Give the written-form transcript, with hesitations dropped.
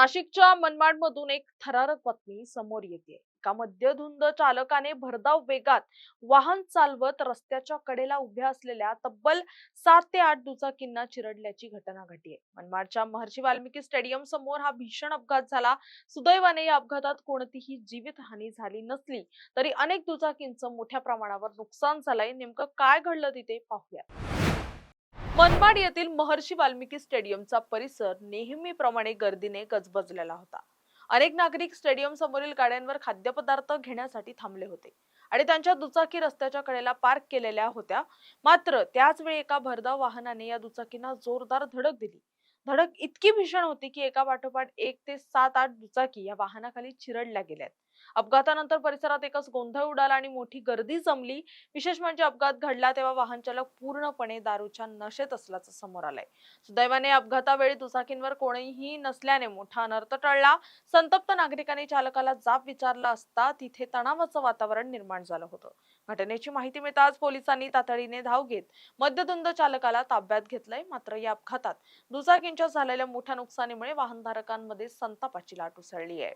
नाशिकच्या मनमाडमधून एक थरारक बातमी समोर येते. एका मद्यधुंद चालकाने भरधाव वेगात वाहन चालवत रस्त्याच्या कडेला उभ्या असलेल्या तब्बल 7 ते 8 दुचाकींना चिरडल्याची घटना घडली. मनमाडच्या महर्षी वाल्मिकी स्टेडियम समोर हा भीषण अपघात झाला. सुदैवाने या अपघातात कोणतीही जीवितहानी झाली नसली तरी अनेक दुचाकींचं मोठ्या प्रमाणावर नुकसान झालंय. नेमकं काय घडलं तिथे पाहूया. मनमाड येथील महर्षी वाल्मिकी स्टेडियमचा परिसर नेहमीप्रमाणे गर्दीने गजबजलेला होता. अनेक नागरिक स्टेडियम समोरील गाड्यांवर खाद्यपदार्थ घेण्यासाठी थांबले होते आणि त्यांच्या दुचाकी रस्त्याच्या कडेला पार्क केलेल्या होत्या. मात्र त्याच वेळी एका भरधाव वाहनाने या दुचाकींना जोरदार धडक दिली. धडक इतकी भीषण होती की एका पाठोपाठ 1 ते 7-8 दुचाकी या वाहनाखाली चिरडल्या गेल्यात. अपघातानंतर परिसरात एकच गोंधळ उडाला आणि मोठी गर्दी जमली. विशेष म्हणजे अपघात घडला तेव्हा वाहन चालक पूर्णपणे दारूच्या नशेत असल्याचं समोर आलंय. सुदैवाने अपघातावेळी दुचाकींवर कोणीही नसल्याने मोठा अनर्थ टळला. संतप्त नागरिकांनी चालकाला जाब विचारला असता तिथे तणावाचं वातावरण निर्माण झालं होतं. घटनेची माहिती मिळताच पोलिसांनी तातडीने धाव घेत मद्यधुंद चालकाला ताब्यात घेतलंय. मात्र या अपघातात दुचाकींच्या झालेल्या मोठ्या नुकसानीमुळे वाहनधारकांमध्ये संतापाची लाट उसळली आहे.